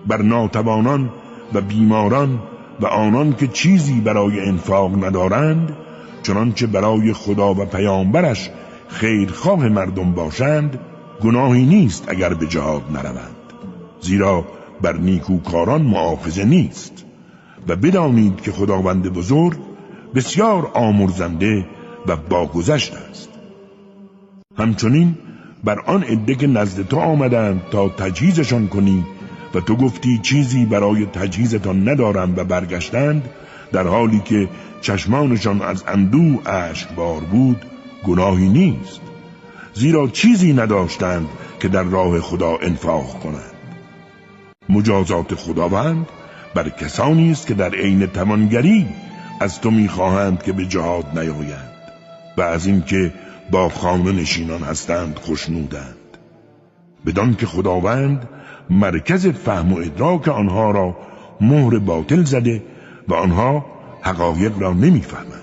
بر ناتوانان و بیماران و آنان که چیزی برای انفاق ندارند، چنانچه برای خدا و پیامبرش خیرخواه مردم باشند، گناهی نیست اگر به جهاد نروند، زیرا بر نیکوکاران مؤاخذه نیست. و بدانید که خداوند بزرگ بسیار آمرزنده و باگذشت است. همچنین بر آن عده که نزد تو آمدند تا تجهیزشان کنی و تو گفتی چیزی برای تجهیزتان ندارم و برگشتند، در حالی که چشمانشان از اندوه اشکبار بود، گناهی نیست، زیرا چیزی نداشتند که در راه خدا انفاق کنند. مجازات خداوند بر کسانی است که در عین توانگری از تو می‌خواهند که به جهاد نیایند و از اینکه با خانه نشینان هستند خوشنودند، بدان که خداوند مرکز فهم و ادراک آنها را مهر باطل زده و آنها حقایق را نمی‌فهمند.